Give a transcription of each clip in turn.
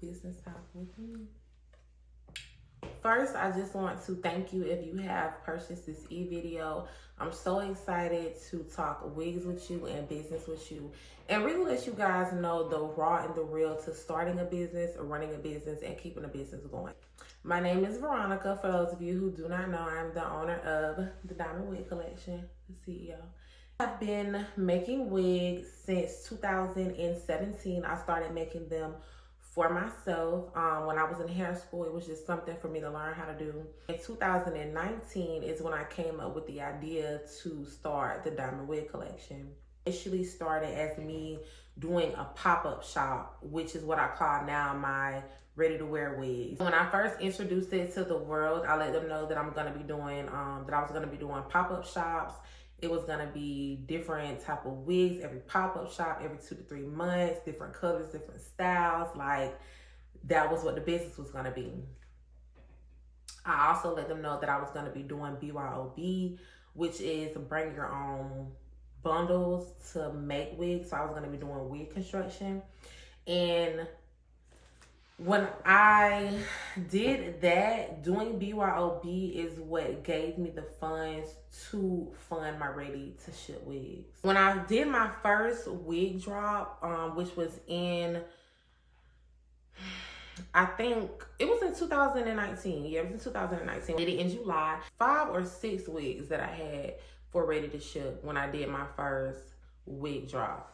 business talk with me. First, I just want to thank you if you have purchased this e-video. I'm so excited to talk wigs with you and business with you and really let you guys know the raw and the real to starting a business, running a business, and keeping a business going. My name is Veronica. For those of you who do not know, I'm the owner of the Diamond Wig Collection, the CEO. I've been making wigs since 2017. I started making them for myself. When I was in hair school, it was just something for me to learn how to do. In 2019 is when I came up with the idea to start the Diamond Wig Collection. It initially started as me doing a pop-up shop, which is what I call now my ready-to-wear wigs. When I first introduced it to the world, I let them know that I'm gonna be doing, that I was gonna be doing pop-up shops. It was gonna be different type of wigs every pop-up shop, every 2 to 3 months, different colors, different styles. Like, that was what the business was gonna be. I also let them know that I was gonna be doing BYOB, which is bring your own bundles to make wigs. So I was gonna be doing wig construction. And when I did that, doing BYOB is what gave me the funds to fund my ready to ship wigs. When I did my first wig drop, which was in, I think it was in 2019. Yeah, it was in 2019. I did it in July. 5 or 6 wigs that I had for ready to ship when I did my first wig drop.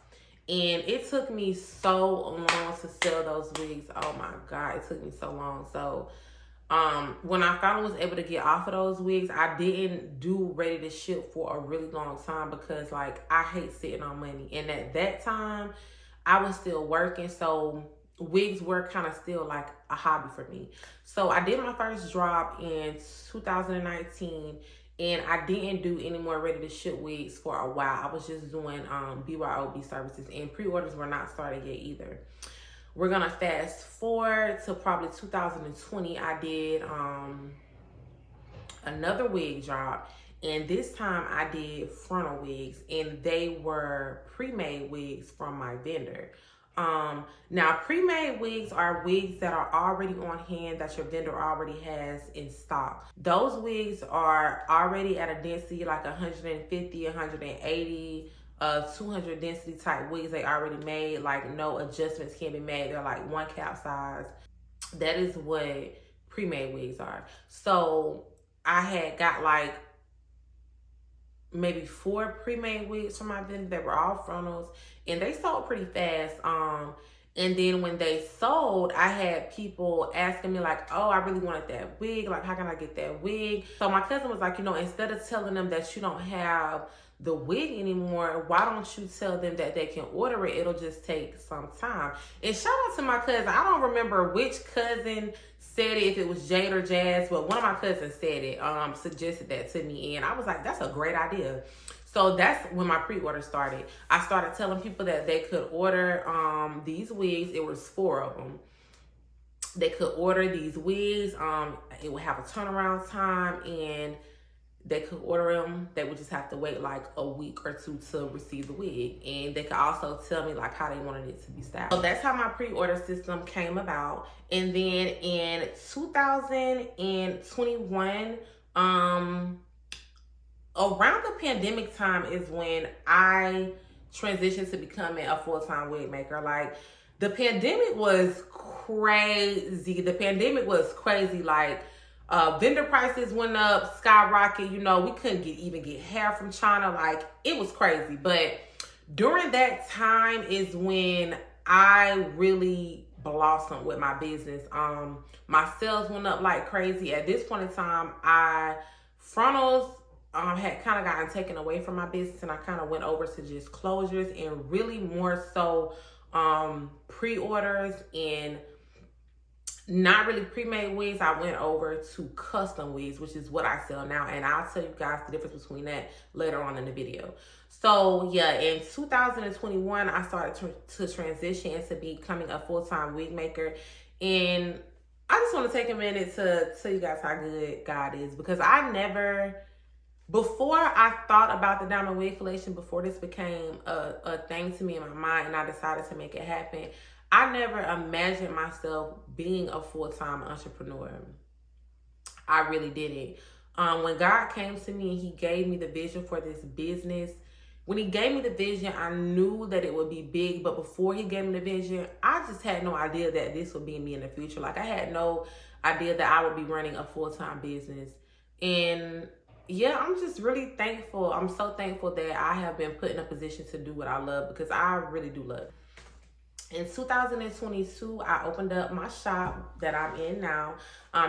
And it took me so long to sell those wigs. Oh my God, it took me so long. So when I finally was able to get off of those wigs, I didn't do ready to ship for a really long time because, like, I hate sitting on money. And at that time, I was still working. So wigs were kind of still like a hobby for me. So I did my first drop in 2019. And I didn't do any more ready to ship wigs for a while. I was just doing BYOB services, and pre-orders were not started yet either. We're gonna fast forward to probably 2020. I did another wig drop, and this time I did frontal wigs, and they were pre-made wigs from my vendor. Now pre-made wigs are wigs that are already on hand that your vendor already has in stock. Those wigs are already at a density like 150, 180, 200 density type wigs. They already made, like no adjustments can be made. They're like 1 cap size. That is what pre-made wigs are. So I had got like maybe 4 pre-made wigs from my vendor that were all frontals, and they sold pretty fast. And then when they sold, I had people asking me like, oh, I really wanted that wig. Like, how can I get that wig? So my cousin was like, you know, instead of telling them that you don't have the wig anymore, why don't you tell them that they can order it? It'll just take some time. And shout out to my cousin. I don't remember which cousin said it, if it was Jade or Jazz, but one of my cousins said it, suggested that to me. And I was like, that's a great idea. So that's when my pre-order started. I started telling people that they could order these wigs. It was 4 of them. They could order these wigs. It would have a turnaround time, and they could order them. They would just have to wait like a week or 2 to receive the wig. And they could also tell me like how they wanted it to be styled. So that's how my pre-order system came about. And then in 2021, around the pandemic time is when I transitioned to becoming a full-time wig maker. Like, the pandemic was crazy. Like, vendor prices went up, skyrocket. You know, we couldn't even get hair from China. Like, it was crazy. But during that time is when I really blossomed with my business. My sales went up like crazy. At this point in time, frontals had kind of gotten taken away from my business, and I kind of went over to just closures and really more so pre-orders and not really pre-made wigs. I went over to custom wigs, which is what I sell now, and I'll tell you guys the difference between that later on in the video. So yeah, in 2021, I started to transition into becoming a full-time wig maker, and I just want to take a minute to tell you guys how good God is, because before I thought about the Diamond Wig Collection, before this became a thing to me in my mind and I decided to make it happen, I never imagined myself being a full-time entrepreneur. I really didn't. When God came to me and he gave me the vision for this business, when he gave me the vision, I knew that it would be big. But before he gave me the vision, I just had no idea that this would be me in the future. Like, I had no idea that I would be running a full-time business. And yeah, I'm just really thankful. I'm so thankful that I have been put in a position to do what I love, because I really do love it. In 2022, I opened up my shop that I'm in now.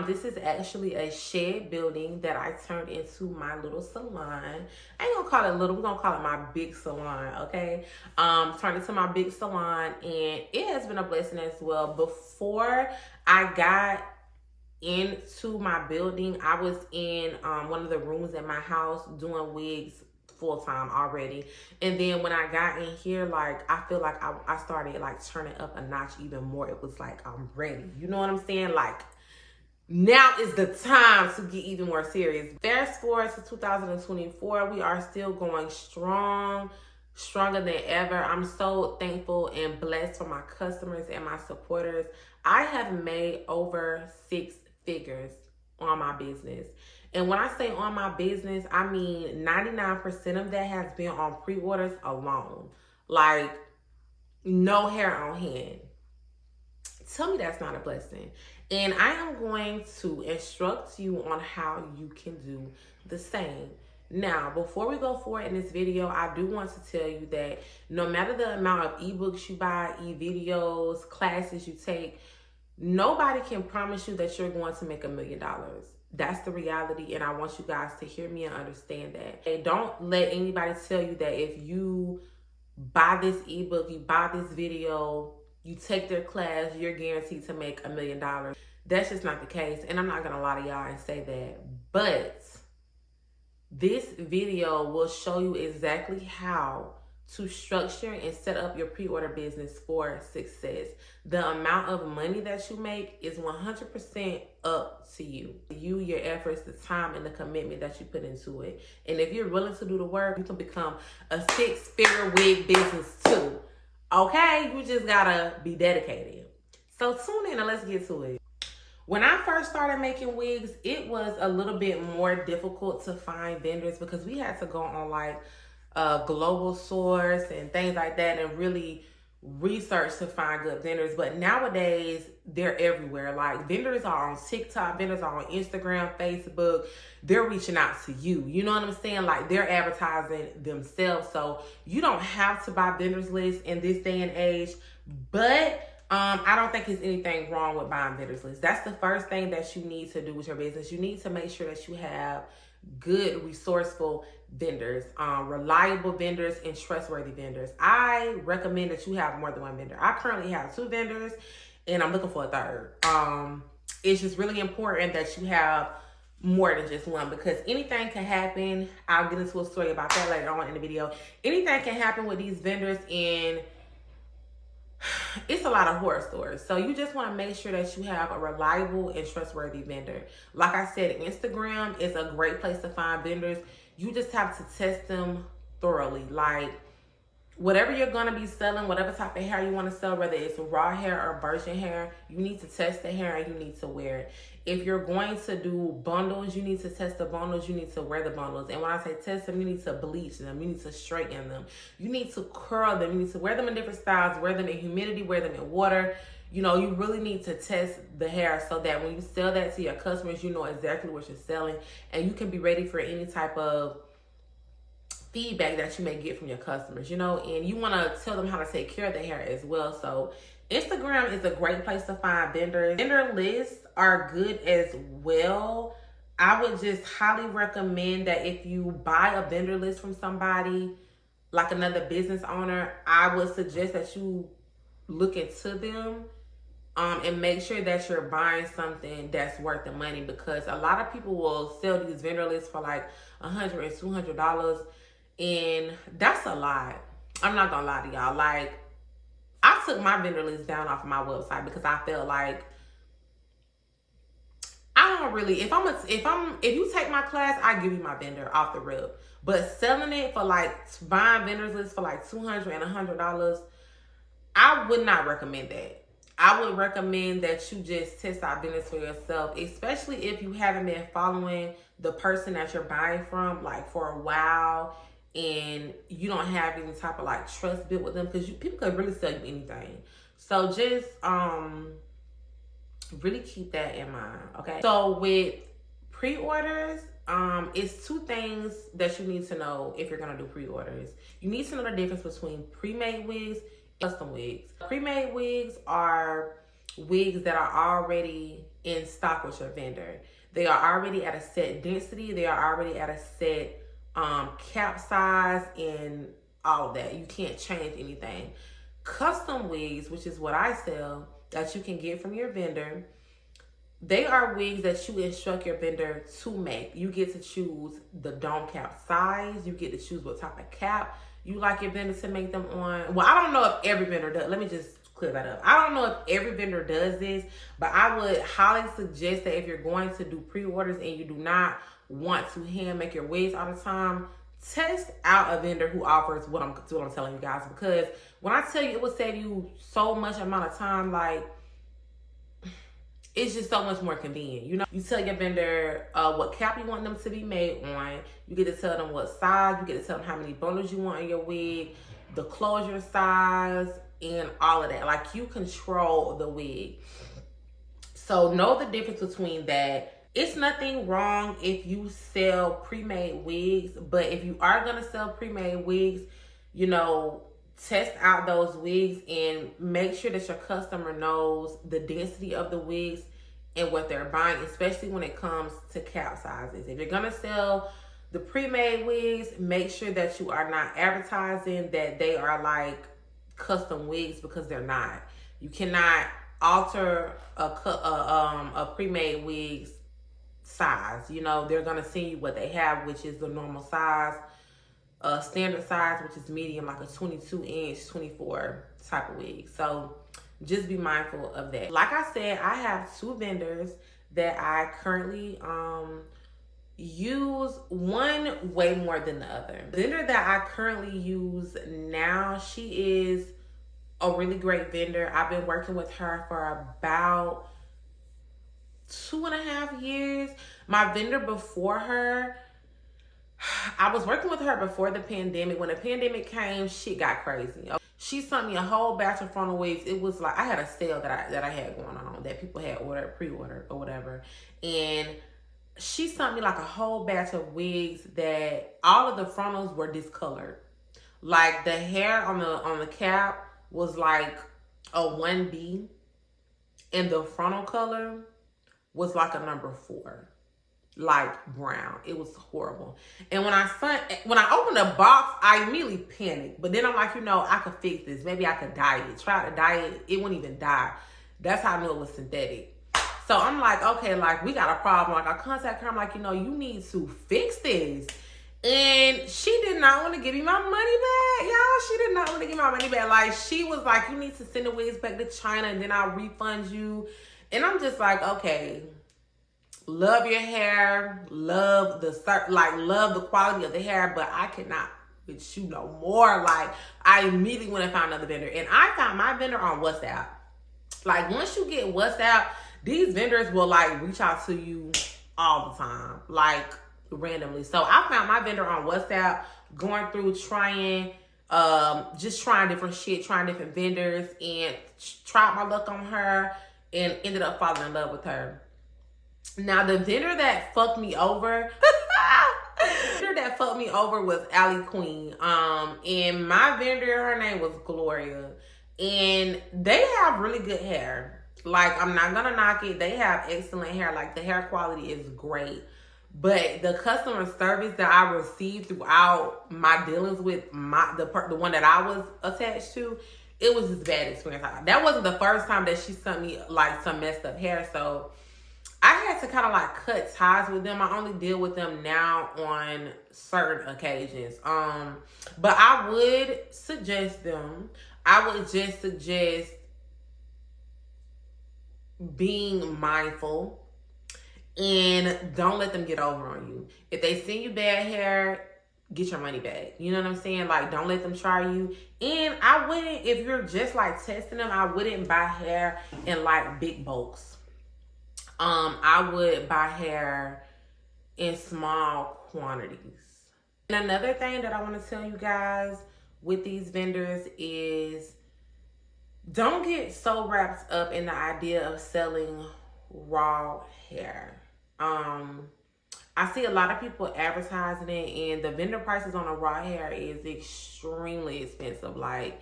This is actually a shed building that I turned into my little salon. I ain't gonna call it little, we're gonna call it my big salon, okay? Turned into my big salon, and it has been a blessing as well. Before I got into my building, I was in one of the rooms in my house doing wigs full-time already. And then when I got in here, like, I feel like I started like turning up a notch even more. It was like, I'm ready, you know what I'm saying? Like, now is the time to get even more serious. Fast forward to 2024, we are still going strong, stronger than ever. I'm so thankful and blessed for my customers and my supporters. I have made over 6 figures on my business. And when I say on my business, I mean 99% of that has been on pre-orders alone. Like, no hair on hand. Tell me that's not a blessing. And I am going to instruct you on how you can do the same. Now, before we go forward in this video, I do want to tell you that no matter the amount of ebooks you buy, e-videos, classes you take, nobody can promise you that you're going to make $1 million. That's the reality, and I want you guys to hear me and understand that. And don't let anybody tell you that if you buy this ebook, you buy this video, you take their class, you're guaranteed to make $1 million. That's just not the case, and I'm not gonna lie to y'all and say that. But this video will show you exactly how to structure and set up your pre-order business for success. The amount of money that you make is 100% up to you. You, your efforts, the time, and the commitment that you put into it. And if you're willing to do the work, you can become a 6-figure wig business too. Okay? You just gotta be dedicated. So tune in and let's get to it. When I first started making wigs, it was a little bit more difficult to find vendors because we had to go on like global source and things like that and really research to find good vendors. But nowadays they're everywhere. Like, vendors are on TikTok, vendors are on Instagram, Facebook. They're reaching out to you, you know what I'm saying? Like, they're advertising themselves. So you don't have to buy vendors lists in this day and age. But I don't think there's anything wrong with buying vendors lists. That's the first thing that you need to do with your business. You need to make sure that you have good, resourceful vendors, reliable vendors, and trustworthy vendors. I recommend that you have more than one vendor. I currently have 2 vendors, and I'm looking for a third. It's just really important that you have more than just one, because anything can happen. I'll get into a story about that later on in the video. Anything can happen with these vendors, and it's a lot of horror stories. So you just want to make sure that you have a reliable and trustworthy vendor. Like I said, Instagram is a great place to find vendors. You just have to test them thoroughly. Like, whatever you're going to be selling, whatever type of hair you want to sell, whether it's raw hair or virgin hair, you need to test the hair and you need to wear it. If you're going to do bundles, you need to test the bundles, you need to wear the bundles. And when I say test them, you need to bleach them, you need to straighten them, you need to curl them, you need to wear them in different styles, wear them in humidity, wear them in water. You know, you really need to test the hair so that when you sell that to your customers, you know exactly what you're selling, and you can be ready for any type of feedback that you may get from your customers, you know, and you want to tell them how to take care of the hair as well. So Instagram is a great place to find vendors. Vendor lists are good as well. I would just highly recommend that if you buy a vendor list from somebody, like another business owner, I would suggest that you look into them and make sure that you're buying something that's worth the money, because a lot of people will sell these vendor lists for like $100 and $200, and that's a lot. I'm not gonna lie to y'all. Like, I took my vendor list down off of my website because I felt like I don't really, if you take my class, I give you my vendor off the rip. But selling it for like, buying vendors list for like $200 and $100, I would not recommend that. I would recommend that you just test out vendors for yourself, especially if you haven't been following the person that you're buying from like for a while and you don't have any type of like trust built with them, because people could really sell you anything. So just really keep that in mind, okay? So with pre-orders, it's two things that you need to know if you're gonna do pre-orders. You need to know the difference between pre-made wigs and custom wigs. Pre-made wigs are wigs that are already in stock with your vendor. They are already at a set density. They are already at a set cap size and all of that. You can't change anything. Custom wigs, which is what I sell, that you can get from your vendor, they are wigs that you instruct your vendor to make. You get to choose the dome cap size. You get to choose what type of cap you like your vendor to make them on. Well, I don't know if every vendor does. Let me just clear that up. I don't know if every vendor does this, but I would highly suggest that if you're going to do pre-orders and you do not want to hand make your wigs all the time, test out a vendor who offers what I'm telling you guys. Because when I tell you it will save you so much amount of time, like, it's just so much more convenient. You know, you tell your vendor what cap you want them to be made on. You get to tell them what size. You get to tell them how many bundles you want in your wig, the closure size, and all of that. Like, you control the wig. So know the difference between that. It's nothing wrong if you sell pre-made wigs, but if you are going to sell pre-made wigs, you know, test out those wigs and make sure that your customer knows the density of the wigs and what they're buying, especially when it comes to cap sizes. If you're gonna sell the pre-made wigs, make sure that you are not advertising that they are like custom wigs, because they're not. You cannot alter a pre-made wig's size. You know, they're gonna send you what they have, which is the normal size. Standard size, which is medium, like a 22-inch, 24 type of wig. So just be mindful of that. Like I said, I have two vendors that I currently use, one way more than the other. The vendor that I currently use now, she is a really great vendor. I've been working with her for about 2.5 years. My vendor before her, I was working with her before the pandemic. When the pandemic came, shit got crazy. She sent me a whole batch of frontal wigs. It was like I had a sale that I had going on that people had pre-ordered or whatever. And she sent me like a whole batch of wigs that all of the frontals were discolored. Like the hair on the cap was like a 1B, and the frontal color was like a number 4. Like brown. It was horrible. And when I opened the box, I immediately panicked. But then I'm like, you know, I could fix this. Maybe I could dye it. Try to dye it. It wouldn't even dye. That's how I knew it was synthetic. So I'm like, okay, like, we got a problem. Like, I contact her. I'm like, you know, you need to fix this. And she did not want to give me my money back, y'all. She did not want to give me my money back. Like, she was like, you need to send the wigs back to China and then I'll refund you. And I'm just like, okay. Love your hair, love the quality of the hair, but I cannot with you no more. Like, I immediately went and found another vendor, and I found my vendor on WhatsApp. Like, once you get WhatsApp, these vendors will like reach out to you all the time, like randomly. So I found my vendor on WhatsApp, going through just trying different shit, trying different vendors, and tried my luck on her and ended up falling in love with her. Now, the vendor that fucked me over, was Allie Queen. And my vendor, her name was Gloria. And they have really good hair. Like, I'm not gonna knock it. They have excellent hair. Like, the hair quality is great. But the customer service that I received throughout my dealings with the one that I was attached to, it was just bad experience. That wasn't the first time that she sent me like some messed up hair. So I had to kind of like cut ties with them. I only deal with them now on certain occasions. But I would suggest them. I would just suggest being mindful and don't let them get over on you. If they send you bad hair, get your money back. You know what I'm saying? Like, don't let them try you. And I wouldn't, if you're just like testing them, I wouldn't buy hair in like big bulks. I would buy hair in small quantities. And another thing that I want to tell you guys with these vendors is don't get so wrapped up in the idea of selling raw hair. I see a lot of people advertising it, and the vendor prices on a raw hair is extremely expensive. Like,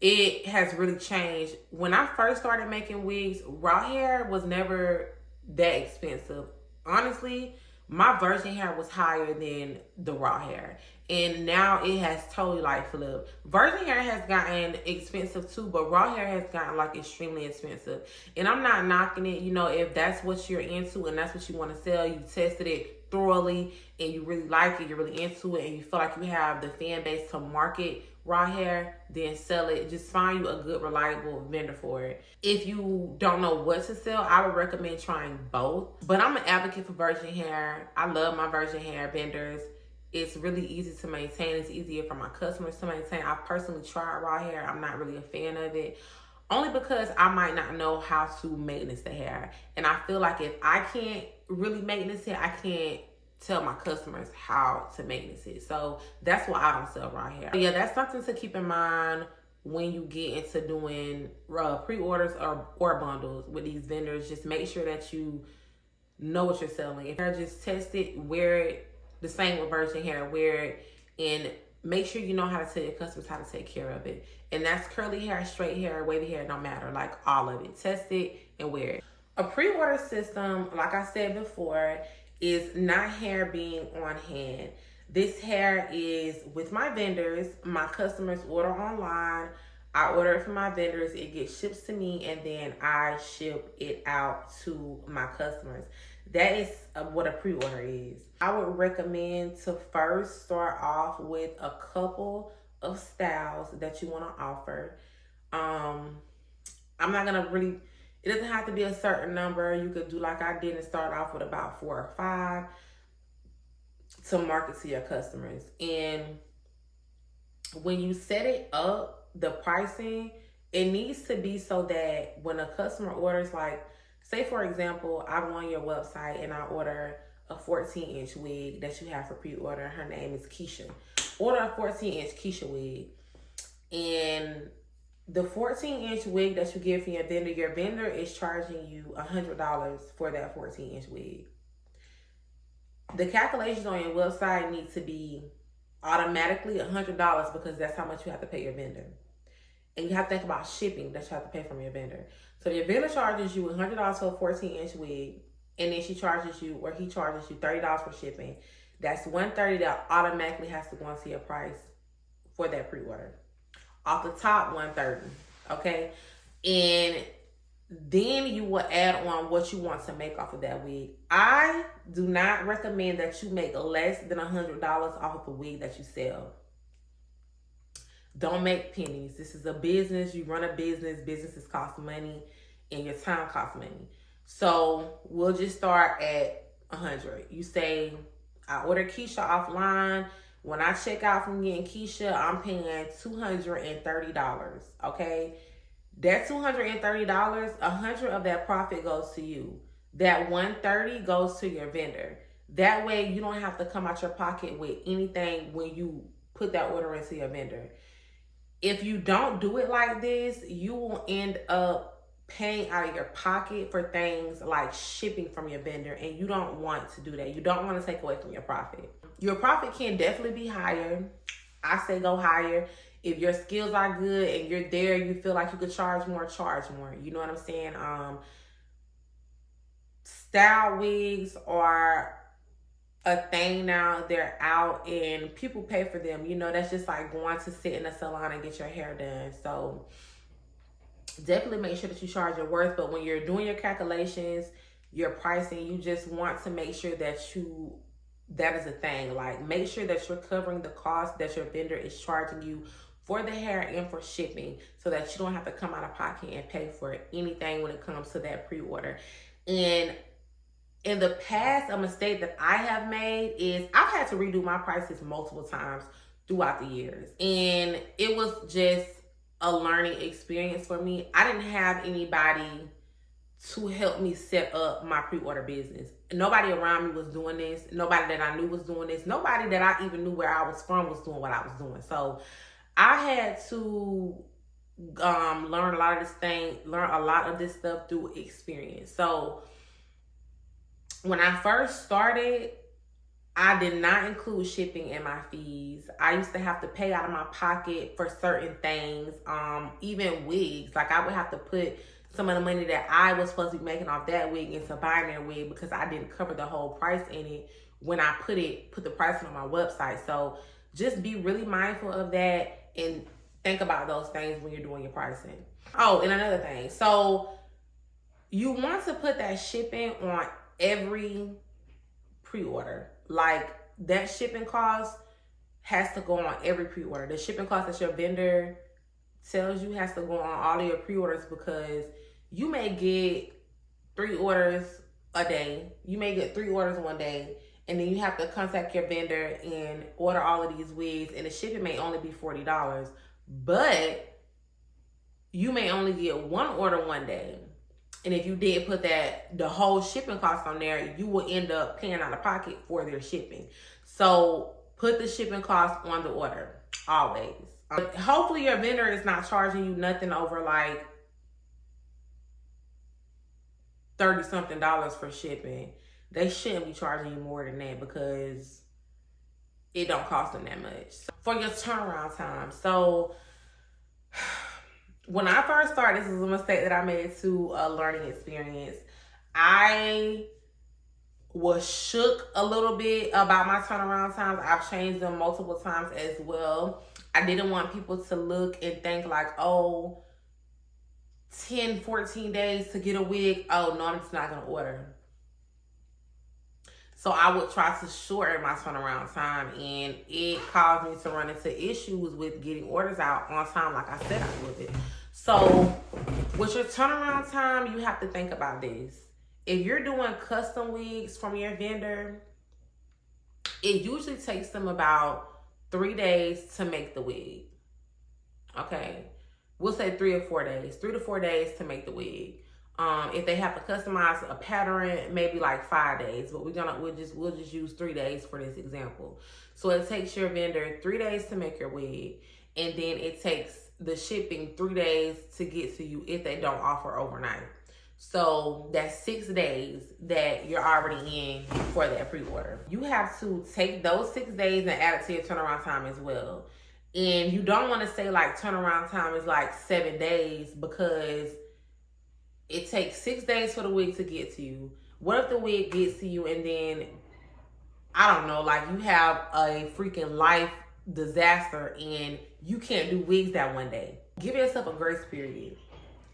it has really changed. When I first started making wigs, raw hair was never that expensive. Honestly, my virgin hair was higher than the raw hair. And now it has totally like flipped. Virgin hair has gotten expensive too, but raw hair has gotten like extremely expensive. And I'm not knocking it. You know, if that's what you're into and that's what you want to sell, you tested it thoroughly and you really like it, you're really into it, and you feel like you have the fan base to market raw hair, then sell it. Just find you a good, reliable vendor for it. If you don't know what to sell, I would recommend trying both. But I'm an advocate for virgin hair. I love my virgin hair vendors. It's really easy to maintain. It's easier for my customers to maintain. I personally tried raw hair. I'm not really a fan of it, only because I might not know how to maintenance the hair. And I feel like if I can't really maintenance it, I can't tell my customers how to maintenance it. So that's why I don't sell raw hair. But yeah, that's something to keep in mind when you get into doing pre-orders or bundles with these vendors. Just make sure that you know what you're selling. If you're just test it, wear it. The same with virgin hair, wear it, and make sure you know how to tell your customers how to take care of it. And that's curly hair, straight hair, wavy hair, no matter, like all of it. Test it and wear it. A pre-order system, like I said before, is not hair being on hand. This hair is with my vendors. My customers order online. I order it from my vendors. It gets shipped to me, and then I ship it out to my customers. That is what a pre-order is. I would recommend to first start off with a couple of styles that you want to offer. I'm not going to really, it doesn't have to be a certain number. You could do like I did and start off with about 4 or 5 to market to your customers. And when you set it up, the pricing, it needs to be so that when a customer orders, like, say for example, I'm on your website and I order a 14-inch wig that you have for pre-order. Her name is Keisha. Order a 14-inch Keisha wig. And the 14-inch wig that you give for your vendor is charging you $100 for that 14-inch wig. The calculations on your website need to be automatically $100 because that's how much you have to pay your vendor. And you have to think about shipping that you have to pay from your vendor. So your vendor charges you $100 for a 14-inch wig, and then she charges you, or he charges you $30 for shipping. That's $130 that automatically has to go into your price for that pre-order. Off the top, $130, okay? And then you will add on what you want to make off of that wig. I do not recommend that you make less than $100 off of a wig that you sell. Don't make pennies. This is a business. You run a business. Businesses cost money, and your time costs money. So we'll just start at 100. You say, I order Keisha offline. When I check out from getting Keisha, I'm paying $230. Okay, that $230, 100 of that profit goes to you. That $130 goes to your vendor. That way, you don't have to come out your pocket with anything when you put that order into your vendor. If you don't do it like this, you will end up paying out of your pocket for things like shipping from your vendor, and you don't want to do that. You don't want to take away from your profit. Your profit can definitely be higher. I say go higher. If your skills are good and you're there, you feel like you could charge more, charge more. You know what I'm saying? Style wigs are a thing now. They're out and people pay for them. You know, that's just like going to sit in a salon and get your hair done. So definitely make sure that you charge your worth. But when you're doing your calculations, your pricing, you just want to make sure that that is a thing. Like, make sure that you're covering the cost that your vendor is charging you for the hair and for shipping, so that you don't have to come out of pocket and pay for anything when it comes to that pre-order. And In the past, a mistake that I have made is I've had to redo my prices multiple times throughout the years. And it was just a learning experience for me. I didn't have anybody to help me set up my pre-order business. Nobody around me was doing this. Nobody that I knew was doing this. Nobody that I even knew where I was from was doing what I was doing. So I had to learn a lot of this stuff through experience. So when I first started, I did not include shipping in my fees. I used to have to pay out of my pocket for certain things, even wigs. Like I would have to put some of the money that I was supposed to be making off that wig into buying that wig because I didn't cover the whole price in it when I put the pricing on my website. So just be really mindful of that and think about those things when you're doing your pricing. Oh, and another thing. So you want to put that shipping on every pre-order. Like that shipping cost has to go on every pre-order. The shipping cost that your vendor tells you has to go on all of your pre-orders because you may get 3 orders a day. You may get 3 orders one day, and then you have to contact your vendor and order all of these wigs, and the shipping may only be $40, but you may only get 1 order one day. And if you did put the whole shipping cost on there, you will end up paying out of pocket for their shipping. So put the shipping cost on the order, always. Hopefully your vendor is not charging you nothing over like $30-something for shipping. They shouldn't be charging you more than that because it don't cost them that much. So for your turnaround time. So when I first started, this is a mistake that I made to a learning experience. I was shook a little bit about my turnaround times. I've changed them multiple times as well. I didn't want people to look and think like, oh, 10, 14 days to get a wig. Oh, no, I'm just not going to order. So I would try to shorten my turnaround time, and it caused me to run into issues with getting orders out on time like I said I would. So with your turnaround time, you have to think about this. If you're doing custom wigs from your vendor, it usually takes them about 3 days to make the wig. Okay. We'll say 3 or 4 days. 3 to 4 days to make the wig. If they have to customize a pattern, maybe like 5 days. But we'll just use 3 days for this example. So it takes your vendor 3 days to make your wig, and then it takes the shipping 3 days to get to you if they don't offer overnight. So that's 6 days that you're already in for that pre-order. You have to take those 6 days and add it to your turnaround time as well. And you don't want to say like turnaround time is like 7 days because it takes 6 days for the wig to get to you. What if the wig gets to you and then, I don't know, like you have a freaking life disaster and you can't do wigs that one day? Give yourself a grace period.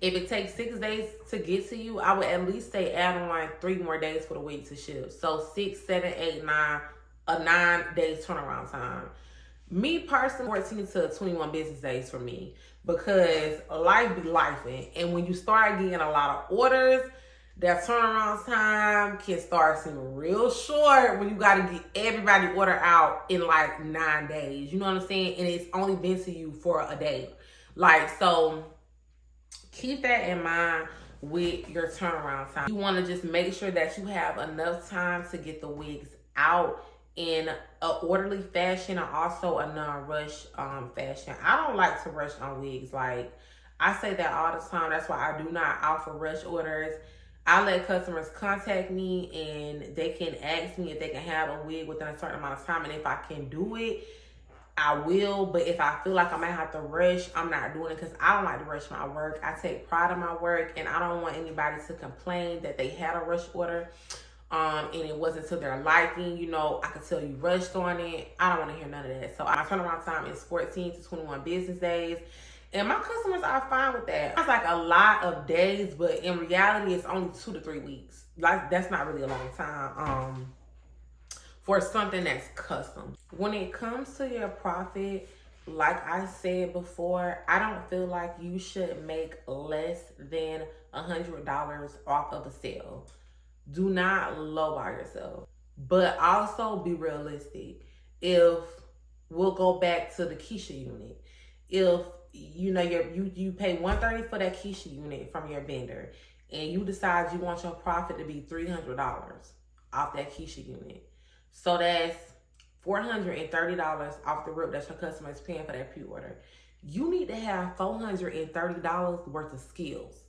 If it takes 6 days to get to you, I would at least say add on 3 more days for the wig to ship. So 6, 7, 8, 9, a 9 days turnaround time. Me personally, 14 to 21 business days for me because life be lifing. And when you start getting a lot of orders, that turnaround time can start seeming real short when you got to get everybody order out in like 9 days. You know what I'm saying? And it's only been to you for a day. Like, so keep that in mind with your turnaround time. You want to just make sure that you have enough time to get the wigs out in a orderly fashion and also a non-rush fashion. I don't like to rush on wigs. Like, I say that all the time. That's why I do not offer rush orders. I let customers contact me and they can ask me if they can have a wig within a certain amount of time. And if I can do it, I will. But if I feel like I might have to rush, I'm not doing it because I don't like to rush my work. I take pride in my work and I don't want anybody to complain that they had a rush order. And it wasn't to their liking. You know, I could tell you rushed on it. I don't want to hear none of that. So my turnaround time is 14 to 21 business days. And my customers are fine with that. It's like a lot of days, but in reality, it's only 2 to 3 weeks. Like, that's not really a long time for something that's custom. When it comes to your profit, like I said before, I don't feel like you should make less than $100 off of a sale. Do not lowball yourself, but also be realistic. If we'll go back to the Keisha unit, if you pay $130 for that Keisha unit from your vendor, and you decide you want your profit to be $300 off that Keisha unit, so that's $430 off the rip that your customer is paying for that pre-order. You need to have $430 worth of skills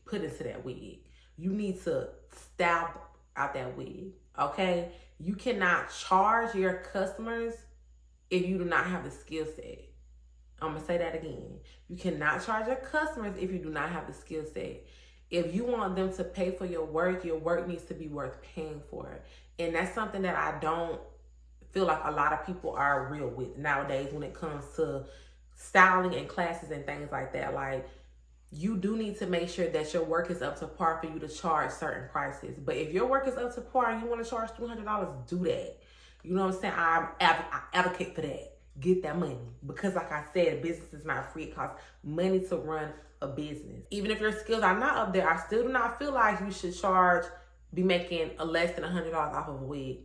put into that wig. You need to style out that wig, okay? You cannot charge your customers if you do not have the skill set. I'm gonna say that again. You cannot charge your customers if you do not have the skill set. If you want them to pay for your work needs to be worth paying for. And that's something that I don't feel like a lot of people are real with nowadays when it comes to styling and classes and things like that. Like, you do need to make sure that your work is up to par for you to charge certain prices. But if your work is up to par and you want to charge $300, do that. You know what I'm saying? I advocate for that. Get that money. Because like I said, business is not free. It costs money to run a business. Even if your skills are not up there, I still do not feel like you should be making less than $100 off of a wig.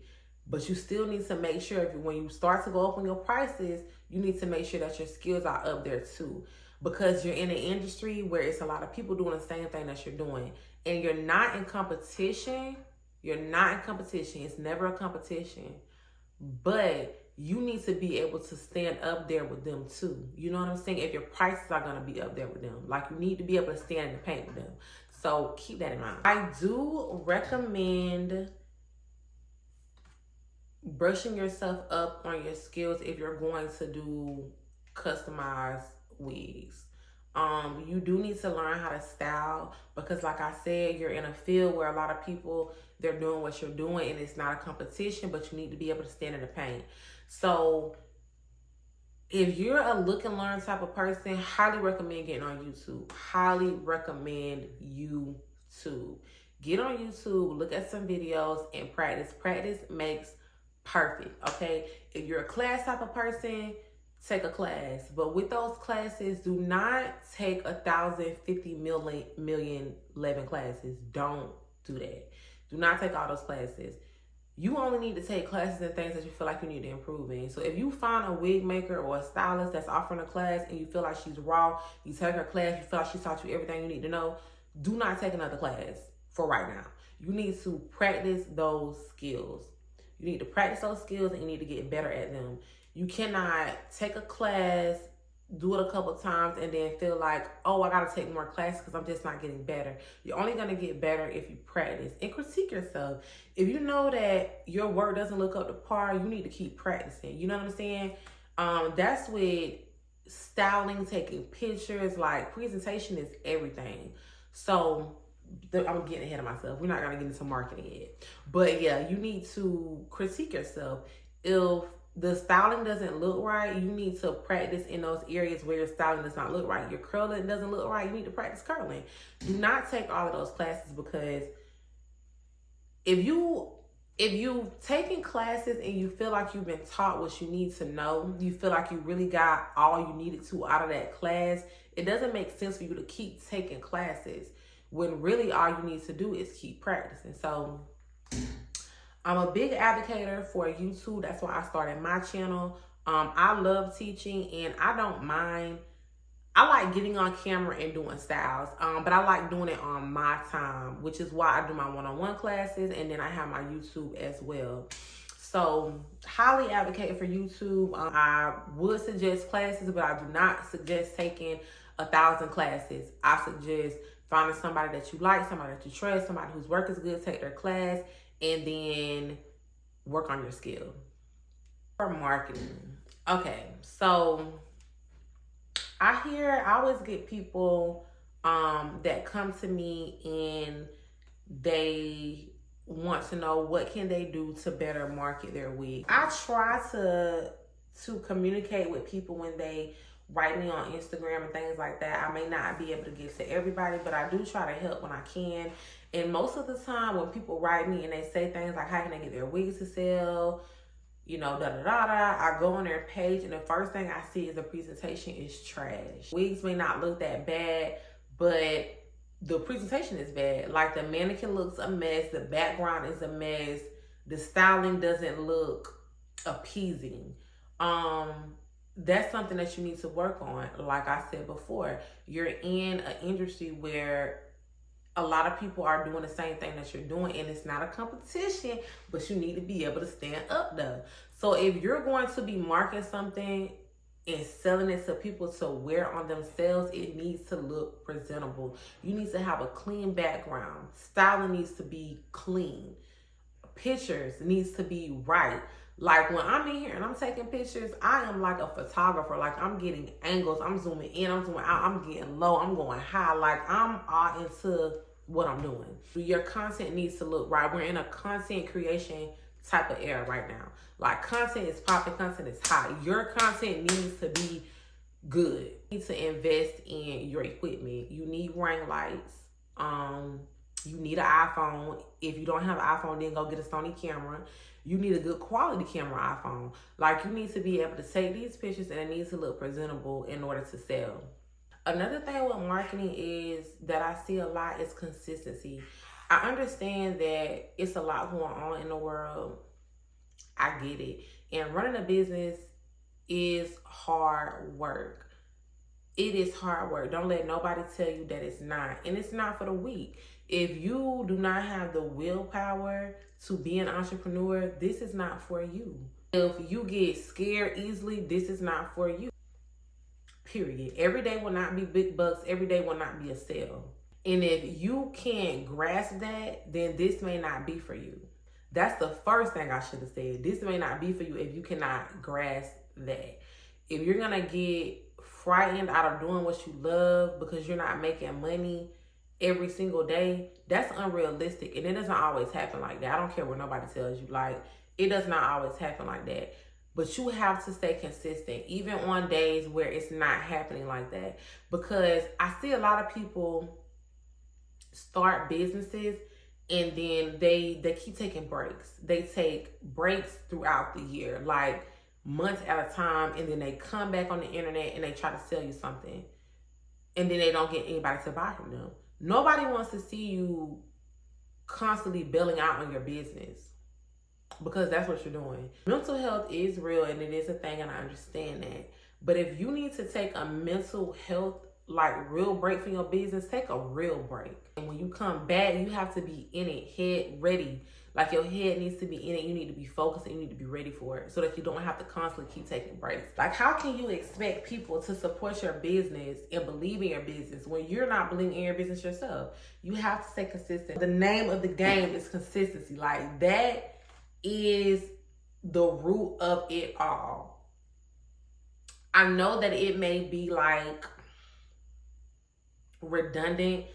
But you still need to make sure when you start to go up on your prices, you need to make sure that your skills are up there too. Because you're in an industry where it's a lot of people doing the same thing that you're doing. And you're not in competition. You're not in competition. It's never a competition. But you need to be able to stand up there with them too. You know what I'm saying? If your prices are going to be up there with them. Like, you need to be able to stand in the paint with them. So keep that in mind. I do recommend brushing yourself up on your skills if you're going to do customized wigs. You do need to learn how to style, because like I said, you're in a field where a lot of people, they're doing what you're doing, and it's not a competition, but you need to be able to stand in the paint. So if you're a look and learn type of person, highly recommend getting on YouTube. Highly recommend YouTube. Get on YouTube, look at some videos, and practice. Practice makes perfect, okay? If you're a class type of person, take a class. But with those classes, do not take 1,050 million 11 classes. Don't do that. Do not take all those classes. You only need to take classes and things that you feel like you need to improve in. So if you find a wig maker or a stylist that's offering a class and you feel like she's raw, you take her class, you feel like she taught you everything you need to know, do not take another class for right now. You need to practice those skills. You need to practice those skills, and you need to get better at them. You cannot take a class, do it a couple times, and then feel like, oh, I got to take more classes because I'm just not getting better. You're only going to get better if you practice and critique yourself. If you know that your work doesn't look up to par, you need to keep practicing. You know what I'm saying? That's with styling, taking pictures. Like, presentation is everything. So I'm getting ahead of myself. We're not going to get into marketing yet. But yeah, you need to critique yourself. If the styling doesn't look right, you need to practice in those areas where your styling does not look right. Your curling doesn't look right, you need to practice curling. Do not take all of those classes, because if you've taken classes and you feel like you've been taught what you need to know, you feel like you really got all you needed to out of that class, it doesn't make sense for you to keep taking classes when really all you need to do is keep practicing. So I'm a big advocate for YouTube. That's why I started my channel. I love teaching, and I don't mind. I like getting on camera and doing styles, but I like doing it on my time, which is why I do my one-on-one classes, and then I have my YouTube as well. So highly advocate for YouTube. I would suggest classes, but I do not suggest taking 1,000 classes. I suggest finding somebody that you like, somebody that you trust, somebody whose work is good, take their class, and then work on your skill. For marketing. Okay, so I always get people that come to me and they want to know what can they do to better market their wig. I try to communicate with people when they write me on Instagram and things like that. I may not be able to get to everybody, but I do try to help when I can. And most of the time when people write me and they say things like, how can they get their wigs to sell? You know, I go on their page and the first thing I see is the presentation is trash. Wigs may not look that bad, but the presentation is bad. Like the mannequin looks a mess, the background is a mess, the styling doesn't look appeasing. That's something that you need to work on. Like I said before, you're in an industry where a lot of people are doing the same thing that you're doing, and it's not a competition, but you need to be able to stand up though. So if you're going to be marketing something and selling it to people to wear on themselves, it needs to look presentable. You need to have a clean background. Styling needs to be clean. Pictures needs to be right. Like when I'm in here and I'm taking pictures, I am like a photographer. Like I'm getting angles, I'm zooming in, I'm zooming out, I'm getting low, I'm going high. Like I'm all into what I'm doing. Your content needs to look right. We're in a content creation type of era right now. Like content is popping, content is hot. Your content needs to be good. You need to invest in your equipment. You need ring lights. You need an iPhone. If you don't have an iPhone, then go get a Sony camera. You need a good quality camera iPhone. Like you need to be able to take these pictures and it needs to look presentable in order to sell. Another thing with marketing is that I see a lot is consistency. I understand that it's a lot going on in the world. I get it. And running a business is hard work. It is hard work. Don't let nobody tell you that it's not. And it's not for the weak. If you do not have the willpower to be an entrepreneur, this is not for you. If you get scared easily, this is not for you. Period. Every day will not be big bucks. Every day will not be a sale. And if you can't grasp that, then this may not be for you. That's the first thing I should have said. This may not be for you if you cannot grasp that. If you're going to get frightened out of doing what you love because you're not making money every single day, that's unrealistic. And it doesn't always happen like that. I don't care what nobody tells you. Like, it does not always happen like that. But you have to stay consistent, even on days where it's not happening like that. Because I see a lot of people start businesses and then they keep taking breaks. They take breaks throughout the year, like months at a time, and then they come back on the internet and they try to sell you something. And then they don't get anybody to buy from them. Nobody wants to see you constantly bailing out on your business, because that's what you're doing. Mental health is real and it is a thing, and I understand that. But if you need to take a mental health, like real break from your business, take a real break. And when you come back, you have to be in it, head ready. Like your head needs to be in it. You need to be focused and you need to be ready for it so that you don't have to constantly keep taking breaks. Like how can you expect people to support your business and believe in your business when you're not believing in your business yourself? You have to stay consistent. The name of the game is consistency. Like that is the root of it all. I know that it may be like redundant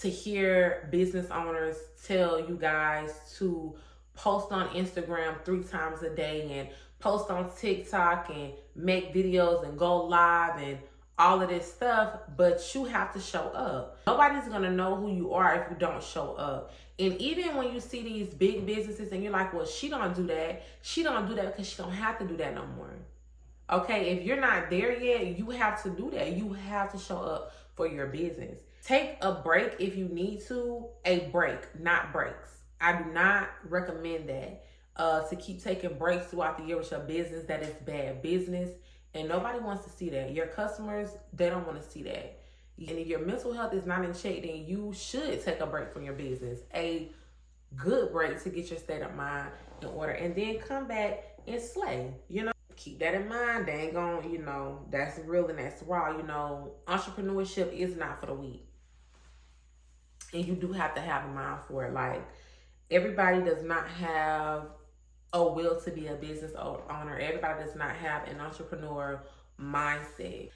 to hear business owners tell you guys to post on Instagram 3 times a day and post on TikTok and make videos and go live and all of this stuff, but you have to show up. Nobody's gonna know who you are if you don't show up. And even when you see these big businesses and you're like, well, she don't do that because she don't have to do that no more. Okay, if you're not there yet, you have to do that. You have to show up for your business. Take a break if you need to. A break, not breaks. I do not recommend that. To keep taking breaks throughout the year with your business. That is bad business. And nobody wants to see that. Your customers, they don't want to see that. And if your mental health is not in check, then you should take a break from your business. A good break to get your state of mind in order. And then come back and slay, you know. Keep that in mind. They ain't gonna, you know, that's real and that's raw. You know, entrepreneurship is not for the weak. And you do have to have a mind for it. Like, everybody does not have a will to be a business owner. Everybody does not have an entrepreneur mindset.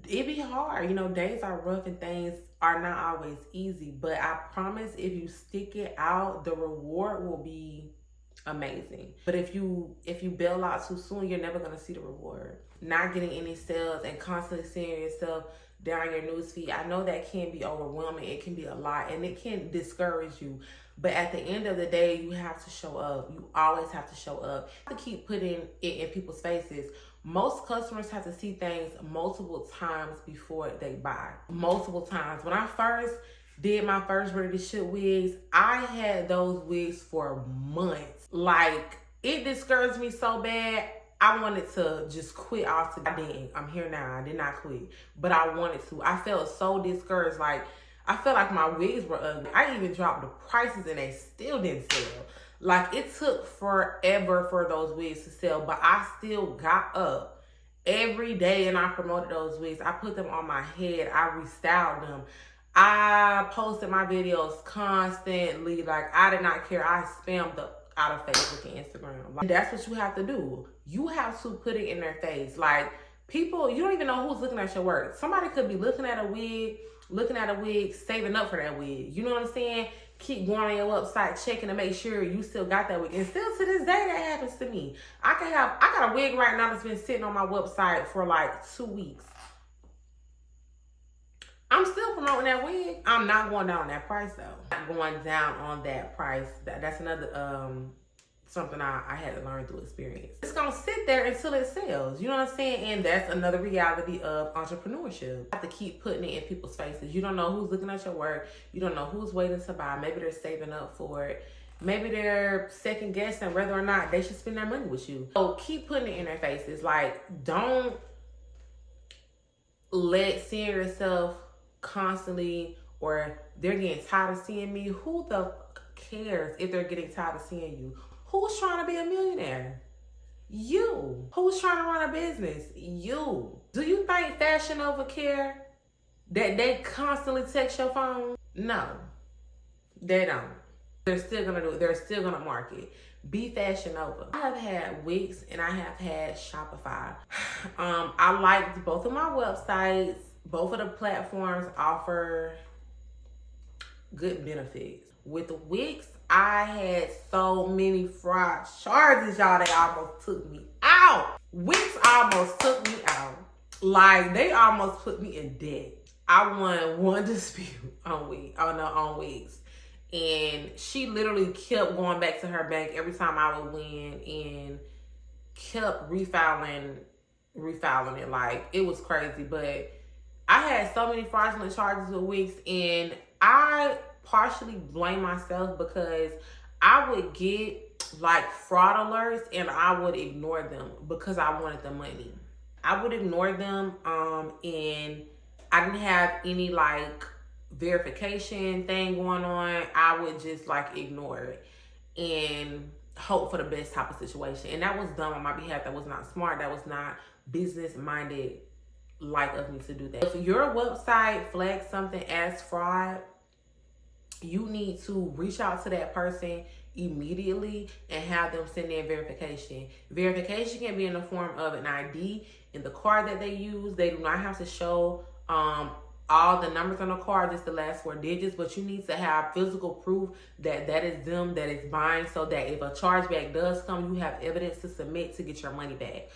It be hard. You know, days are rough and things are not always easy. But I promise if you stick it out, the reward will be amazing. But if you bail out too soon, you're never gonna see the reward. Not getting any sales and constantly seeing yourself down your newsfeed, I know that can be overwhelming. It can be a lot and it can discourage you. But at the end of the day, you have to show up. You always have to show up. You have to keep putting it in people's faces. Most customers have to see things multiple times before they buy. Multiple times. When I first did my first ready to shoot wigs. I had those wigs for months. Like, it discouraged me so bad. I wanted to just quit altogether. I didn't. I'm here now. I did not quit, but I wanted to. I felt so discouraged. Like, I felt like my wigs were ugly. I even dropped the prices and they still didn't sell. Like, it took forever for those wigs to sell, but I still got up every day and I promoted those wigs. I put them on my head. I restyled them. I posted my videos constantly. Like, I did not care. I spammed the out of Facebook and Instagram. Like, that's what you have to do. You have to put it in their face. Like, people, you don't even know who's looking at your work. Somebody could be looking at a wig, saving up for that wig. You know what I'm saying? Keep going on your website, checking to make sure you still got that wig. And still to this day, that happens to me. I got a wig right now that's been sitting on my website for like 2 weeks. I'm still promoting that wig. I'm not going down on that price though. Not going down on that price. That's another something I had to learn through experience. It's gonna sit there until it sells. You know what I'm saying? And that's another reality of entrepreneurship. You have to keep putting it in people's faces. You don't know who's looking at your work. You don't know who's waiting to buy. Maybe they're saving up for it. Maybe they're second guessing whether or not they should spend their money with you. So keep putting it in their faces. Like, don't let seeing yourself constantly, or they're getting tired of seeing me. Who the cares if they're getting tired of seeing you? Who's trying to be a millionaire? You. Who's trying to run a business? You. Do you think Fashion Nova care that they constantly text your phone? No, they don't. They're still gonna do it. They're still gonna market. Be Fashion Nova. I have had Wix and I have had Shopify. I liked both of my websites. Both of the platforms offer good benefits. With Wix, I had so many fraud charges, y'all, they almost took me out. Wix almost took me out. Like, they almost put me in debt. I won one dispute on Wix. And she literally kept going back to her bank every time I would win and kept refiling it. Like, it was crazy. But I had so many fraudulent charges with Wix, and I partially blame myself because I would get like fraud alerts and I would ignore them because I wanted the money. I would ignore them and I didn't have any like verification thing going on. I would just like ignore it and hope for the best type of situation. And that was dumb on my behalf. That was not smart. That was not business minded like of me to do that. If your website flags something as fraud, you need to reach out to that person immediately and have them send in verification. Verification can be in the form of an ID in the card that they use. They do not have to show all the numbers on the card, just the last 4 digits, but you need to have physical proof that that is them that is buying, so that if a chargeback does come, you have evidence to submit to get your money back.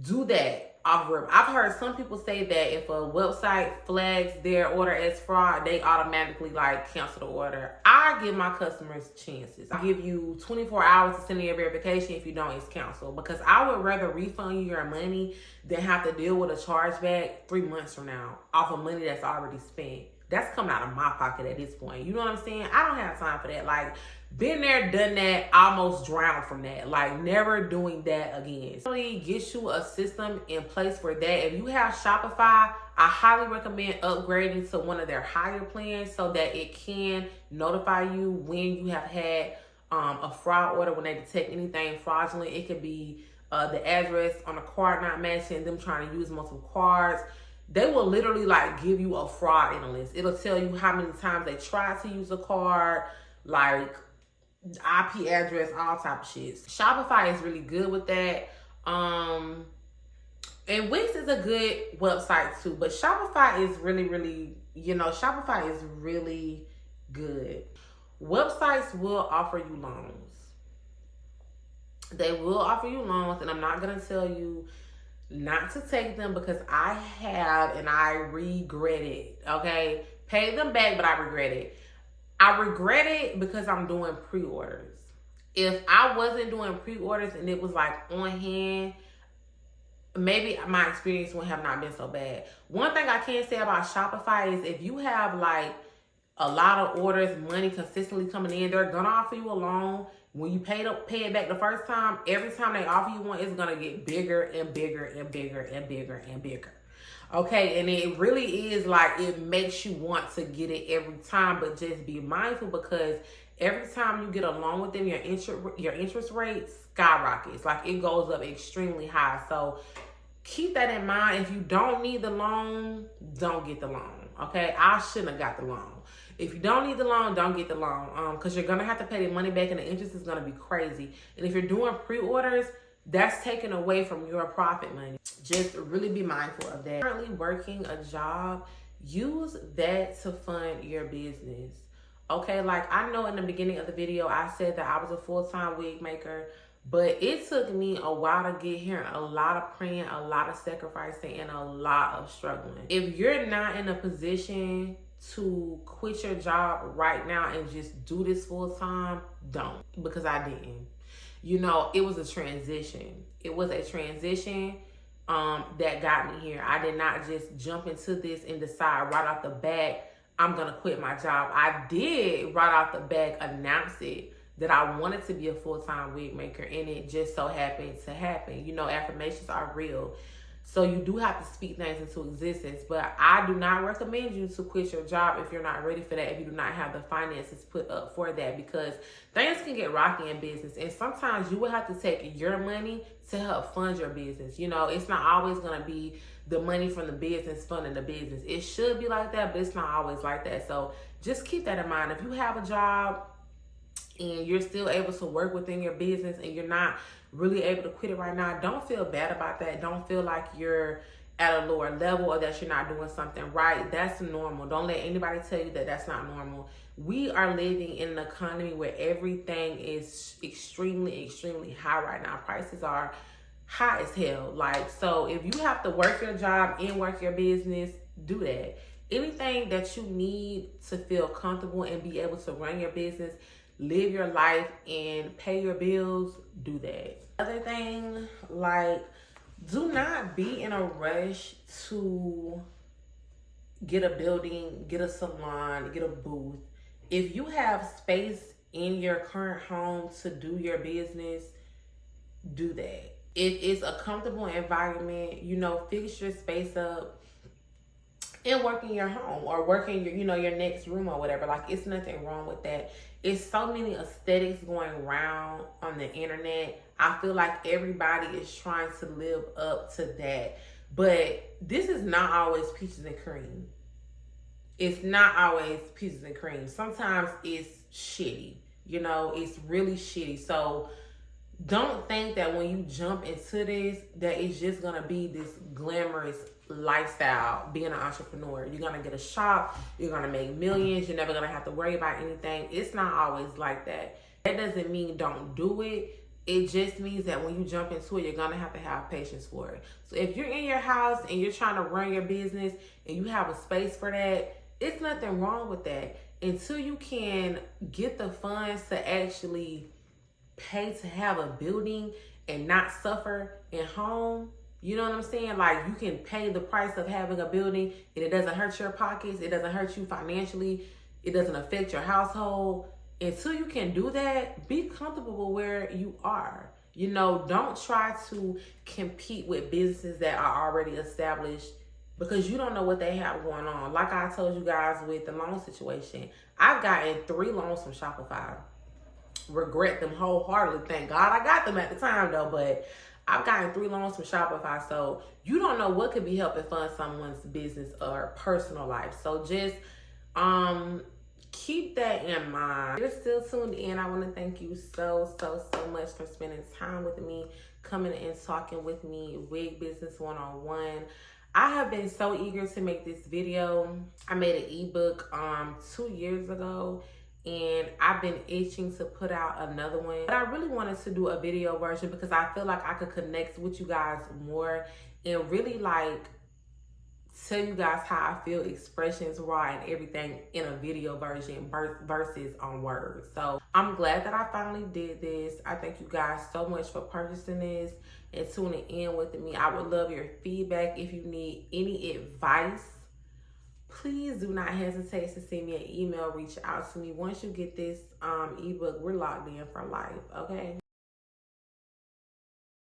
Do that. I've heard some people say that if a website flags their order as fraud, they automatically like cancel the order. I give my customers chances. I give you 24 hours to send in your verification. If you don't, it's canceled. Because I would rather refund you your money than have to deal with a chargeback 3 months from now off of money that's already spent. That's coming out of my pocket at this point. You know what I'm saying? I don't have time for that. Like, been there, done that, almost drowned from that. Like, never doing that again. Really get you a system in place for that. If you have Shopify, I highly recommend upgrading to one of their higher plans so that it can notify you when you have had a fraud order, when they detect anything fraudulent. It could be the address on a card not matching, them trying to use multiple cards. They will literally like give you a fraud analyst. It'll tell you how many times they tried to use a card, like IP address, all type of shit. Shopify is really good with that. And Wix is a good website too, but Shopify is really, Shopify is really good. Websites will offer you loans. They will offer you loans, and I'm not gonna tell you not to take them because I have and I regret it. Okay, pay them back, but I regret it. I regret it because I'm doing pre-orders. If I wasn't doing pre-orders and it was like on hand, maybe my experience would have not been so bad. One thing I can say about Shopify is if you have like a lot of orders, money consistently coming in, they're gonna offer you a loan. When you pay it back the first time, every time they offer you one, it's gonna get bigger and bigger and bigger and bigger and bigger. Okay, and it really is like, it makes you want to get it every time, but just be mindful, because every time you get a loan with them, your interest rate skyrockets. Like, it goes up extremely high. So keep that in mind. If you don't need the loan, don't get the loan. Okay, I shouldn't have got the loan. If you don't need the loan, don't get the loan, because you're gonna have to pay the money back, and the interest is gonna be crazy. And if you're doing pre-orders, that's taken away from your profit money. Just really be mindful of that. Currently working a job, use that to fund your business. Okay, like, I know in the beginning of the video, I said that I was a full-time wig maker, but it took me a while to get here. A lot of praying, a lot of sacrificing, and a lot of struggling. If you're not in a position to quit your job right now and just do this full-time, don't, because I didn't. You know, it was a transition. It was a transition that got me here. I did not just jump into this and decide right off the bat, I'm going to quit my job. I did right off the bat announce it, that I wanted to be a full-time wig maker, and it just so happened to happen. You know, affirmations are real. So you do have to speak things into existence. But I do not recommend you to quit your job if you're not ready for that, if you do not have the finances put up for that, because things can get rocky in business. And sometimes you will have to take your money to help fund your business. You know, it's not always going to be the money from the business funding the business. It should be like that, but it's not always like that. So just keep that in mind. If you have a job and you're still able to work within your business and you're not really able to quit it right now, don't feel bad about that. Don't feel like you're at a lower level or that you're not doing something right. That's normal. Don't let anybody tell you that that's not normal. We are living in an economy where everything is extremely, extremely high right now. Prices are high as hell. Like, so if you have to work your job and work your business, do that. Anything that you need to feel comfortable and be able to run your business, live your life, and pay your bills, do that. Other thing, like, do not be in a rush to get a building, get a salon, get a booth. If you have space in your current home to do your business, do that. It is a comfortable environment. You know, fix your space up and work in your home, or work in your, you know, your next room or whatever. Like, it's nothing wrong with that. It's so many aesthetics going around on the internet. I feel like everybody is trying to live up to that. But this is not always peaches and cream. It's not always peaches and cream. Sometimes it's shitty. You know, it's really shitty. So don't think that when you jump into this, that it's just going to be this glamorous lifestyle being an entrepreneur. You're going to get a shop, you're going to make millions, you're never going to have to worry about anything. It's not always like that. That doesn't mean don't do it. It just means that when you jump into it, you're going to have patience for it. So if you're in your house and you're trying to run your business and you have a space for that, it's nothing wrong with that. Until you can get the funds to actually pay to have a building and not suffer at home, you know what I'm saying? Like, you can pay the price of having a building and it doesn't hurt your pockets. It doesn't hurt you financially. It doesn't affect your household. Until you can do that, be comfortable where you are. You know, don't try to compete with businesses that are already established, because you don't know what they have going on. Like I told you guys with the loan situation, I've gotten 3 loans from Shopify. Regret them wholeheartedly. Thank God I got them at the time though, but I've gotten 3 loans from Shopify. So you don't know what could be helping fund someone's business or personal life. So just keep that in mind. If you're still tuned in, I want to thank you so much for spending time with me, coming and talking with me, Wig Business 101. I have been so eager to make this video. I made an ebook 2 years ago, and I've been itching to put out another one. But I really wanted to do a video version because I feel like I could connect with you guys more and really like tell you guys how I feel, expressions, raw, and everything in a video version versus on words. So I'm glad that I finally did this. I thank you guys so much for purchasing this and tuning in with me. I would love your feedback if you need any advice please do not hesitate to send me an email, reach out to me. Once you get this ebook, we're locked in for life, okay?